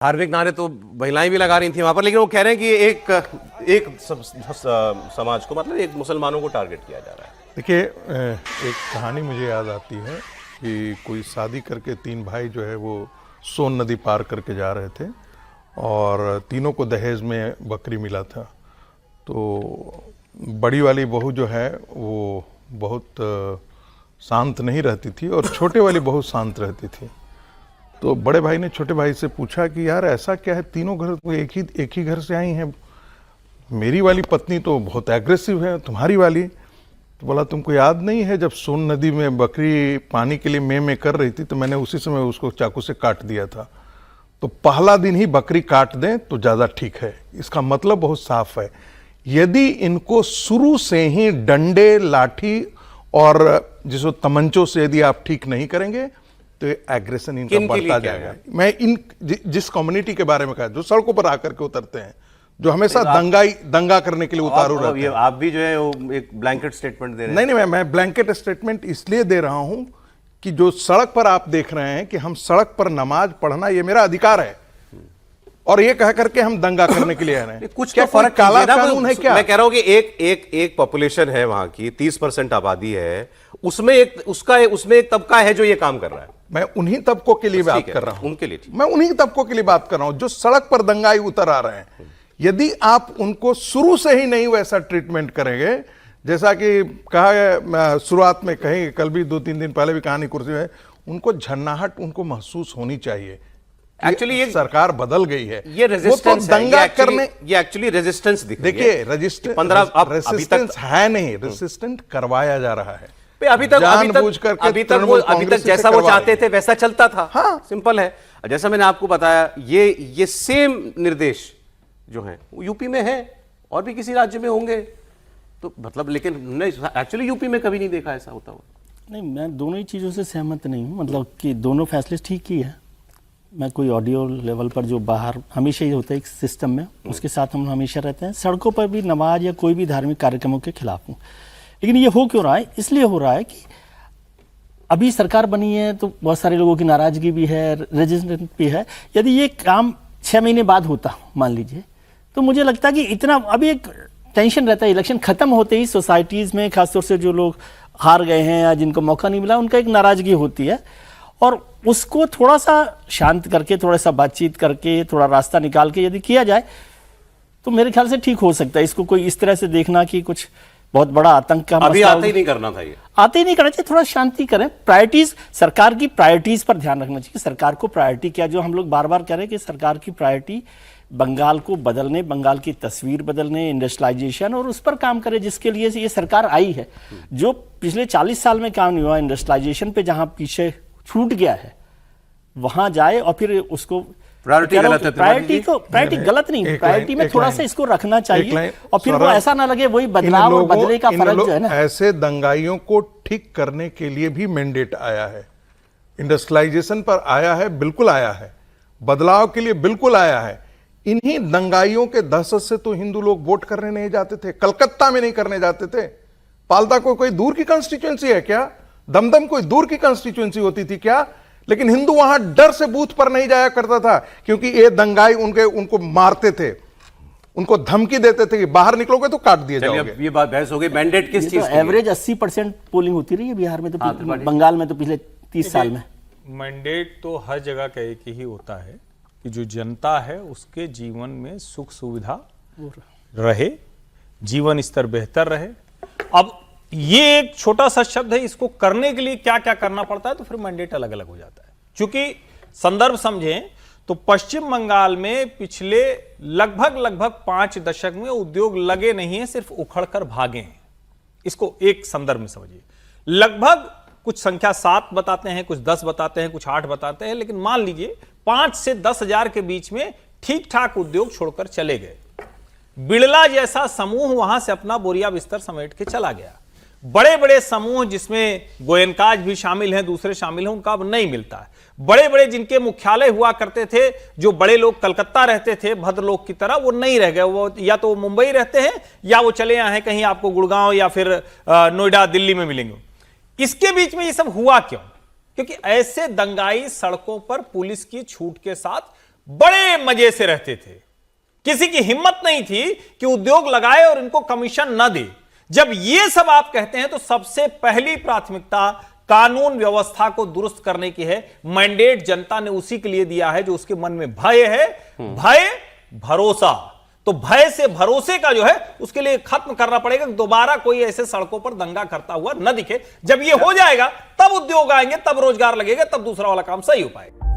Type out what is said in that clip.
धार्मिक नारे तो महिलाएं भी लगा रही थी वहां पर, लेकिन वो कह रहे हैं कि एक समाज को, मतलब एक मुसलमानों को टारगेट किया जा रहा है। देखिए, एक कहानी मुझे याद आती है कि कोई शादी करके 3 भाई जो है वो सोन नदी पार करके जा रहे थे और तीनों को दहेज में बकरी मिला था। तो बड़ी वाली बहू जो है वो बहुत शांत नहीं रहती थी और छोटे वाली बहू शांत रहती थी। तो बड़े भाई ने छोटे भाई से पूछा कि यार ऐसा क्या है, तीनों घर तो एक ही घर से आई हैं, मेरी वाली पत्नी तो बहुत एग्रेसिव है, तुम्हारी वाली। तो बोला तुमको याद नहीं है जब सोन नदी में बकरी पानी के लिए में कर रही थी तो मैंने उसी समय उसको चाकू से काट दिया था। तो पहला दिन ही बकरी काट दें तो ज़्यादा ठीक है। इसका मतलब बहुत साफ है, यदि इनको शुरू से ही डंडे, लाठी और जिसको तमंचों से यदि आप ठीक नहीं करेंगे तो एग्रेशन इनका बढ़ता जाएगा। मैं जिस कम्युनिटी के बारे में कहा, जो सड़कों पर आकर के उतरते हैं, जो हमेशा दंगा करने के लिए उतारू रहते हैं। आप भी जो है वो एक ब्लैंकेट स्टेटमेंट दे रहे हैं। नहीं, मैं ब्लैंकेट स्टेटमेंट इसलिए दे रहा हूं कि जो सड़क पर आप देख रहे हैं कि हम सड़क पर नमाज पढ़ना ये मेरा अधिकार है और ये कह करके हम दंगा करने के लिए आ रहे हैं। कुछ क्या फर्क, काला कानून है क्या? मैं कह रहा हूं कि एक पॉपुलेशन है वहां की, 30% आबादी है, उसमें एक तबका है जो ये काम कर रहा है। मैं उन्हीं तबकों के लिए बात कर रहा हूं, उनके लिए मैं उन्हीं तबकों के लिए बात कर रहा हूं जो सड़क पर दंगाई उतर आ रहे हैं। यदि आप उनको शुरू से ही नहीं वैसा ट्रीटमेंट करेंगे, जैसा कि कहा शुरुआत में कहेंगे, कल भी 2-3 दिन पहले भी कहानी कुर्सी में, उनको झन्नाहट उनको महसूस होनी चाहिए। एक्चुअली ये सरकार बदल गई है, ये रेजिस्टेंस तो दंगा करने, ये एक्चुअली रेजिस्टेंस देखिए रेजिस्टेंस है नहीं, रेजिस्टेंट करवाया जा रहा है। अभी तक जैसा वो चाहते थे वैसा चलता था। हाँ, सिंपल है। जैसा मैंने आपको बताया, ये सेम निर्देश जो हैं वो यूपी में है और भी किसी राज्य में होंगे, तो मतलब, लेकिन एक्चुअली यूपी में कभी नहीं देखा ऐसा होता हुआ। नहीं, मैं दोनों ही चीज़ों से सहमत नहीं हूँ, मतलब कि दोनों फैसले ठीक ही है। मैं कोई ऑडियो लेवल पर जो बाहर हमेशा ही होता है एक सिस्टम में, उसके साथ हम हमेशा रहते हैं। सड़कों पर भी नमाज या कोई भी धार्मिक कार्यक्रमों के खिलाफ हूँ, लेकिन ये हो क्यों रहा है? इसलिए हो रहा है कि अभी सरकार बनी है तो बहुत सारे लोगों की नाराजगी भी है, रेजिस्टेंस भी है। यदि ये काम 6 महीने बाद होता मान लीजिए, तो मुझे लगता है कि इतना अभी एक टेंशन रहता है। इलेक्शन खत्म होते ही सोसाइटीज़ में खासतौर से जो लोग हार गए हैं या जिनको मौका नहीं मिला, उनका एक नाराजगी होती है और उसको थोड़ा सा शांत करके, थोड़ा सा बातचीत करके, थोड़ा रास्ता निकाल के यदि किया जाए तो मेरे ख्याल से ठीक हो सकता है। इसको कोई इस तरह से देखना कि कुछ बहुत बड़ा आतंक का अभी आते ही नहीं करना था, ये आते ही नहीं करना चाहिए। थोड़ा शांति करें, प्रायोरिटीज, सरकार की प्रायोरिटीज पर ध्यान रखना चाहिए। सरकार को प्रायोरिटी क्या, जो हम लोग बार बार कह रहे हैं कि सरकार की प्रायोरिटी बंगाल को बदलने, बंगाल की तस्वीर बदलने, इंडस्ट्रियलाइजेशन और उस पर काम करे जिसके लिए ये सरकार आई है। जो पिछले 40 साल में काम नहीं हुआ इंडस्ट्रियलाइजेशन पे, जहां पीछे छूट गया है वहां जाए और फिर उसको प्रायोरिटी गलत है। प्रायोरिटी गलत नहीं, प्रायोरिटी में थोड़ा सा इसको रखना चाहिए और फिर वो ऐसा ना लगे वही बदलाव और बदले का फर्क जो है ना। ऐसे दंगाइयों को ठीक करने के लिए भी मैंडेट आया है, इंडस्ट्रियलाइजेशन पर आया है, बिल्कुल आया है, बदलाव के लिए बिल्कुल आया है। इन्हीं दंगाइयों के दहशत से तो हिंदू लोग वोट करने नहीं जाते थे, कलकत्ता में नहीं करने जाते थे। पाल्दा को कोई दूर की कंस्टिट्यूएंसी है क्या? दमदम कोई दूर की कंस्टिट्यूएंसी होती थी क्या? लेकिन हिंदू वहां डर से बूथ पर नहीं जाया करता था, क्योंकि ये दंगाई उनको मारते थे, उनको धमकी देते थे कि बाहर निकलोगे तो काट दिए जाओगे। ये बात बहस हो गई। मैंडेट किस चीज? एवरेज 80% पोलिंग होती रही है बिहार में, तो बंगाल में तो पिछले 30 साल में। मैंडेट तो हर जगह का एक ही होता है कि जो जनता है उसके जीवन में सुख सुविधा रहे, जीवन स्तर बेहतर रहे। अब ये एक छोटा सा शब्द है, इसको करने के लिए क्या क्या करना पड़ता है तो फिर मैंडेट अलग अलग हो जाता है। क्योंकि संदर्भ समझें तो पश्चिम बंगाल में पिछले लगभग 5 दशक में उद्योग लगे नहीं है, सिर्फ उखड़ कर भागे हैं। इसको एक संदर्भ में समझिए। लगभग कुछ संख्या 7 बताते हैं, कुछ 10 बताते हैं, कुछ 8 बताते हैं, लेकिन मान लीजिए 5 से 10 हजार के बीच में ठीक ठाक उद्योग छोड़कर चले गए। बिड़ला जैसा समूह वहां से अपना बोरिया बिस्तर समेट के चला गया। बड़े बड़े समूह जिसमें गोयनकाज भी शामिल हैं, दूसरे शामिल हैं, उनका अब नहीं मिलता है। बड़े बड़े जिनके मुख्यालय हुआ करते थे, जो बड़े लोग कलकत्ता रहते थे भद्रलोक की तरह, वो नहीं रह गए। वो या तो मुंबई रहते हैं या वो चले आए हैं कहीं, आपको गुड़गांव या फिर नोएडा, दिल्ली में मिलेंगे। इसके बीच में ये सब हुआ क्यों? क्योंकि ऐसे दंगाई सड़कों पर पुलिस की छूट के साथ बड़े मजे से रहते थे। किसी की हिम्मत नहीं थी कि उद्योग लगाए और इनको कमीशन न दे। जब ये सब आप कहते हैं तो सबसे पहली प्राथमिकता कानून व्यवस्था को दुरुस्त करने की है। मैंडेट जनता ने उसी के लिए दिया है जो उसके मन में भय है। भय, भरोसा। तो भय से भरोसे का जो है उसके लिए खत्म करना पड़ेगा। दोबारा कोई ऐसे सड़कों पर दंगा करता हुआ न दिखे। जब ये हो जाएगा तब उद्योग आएंगे, तब रोजगार लगेगा, तब दूसरा वाला काम सही हो पाएगा।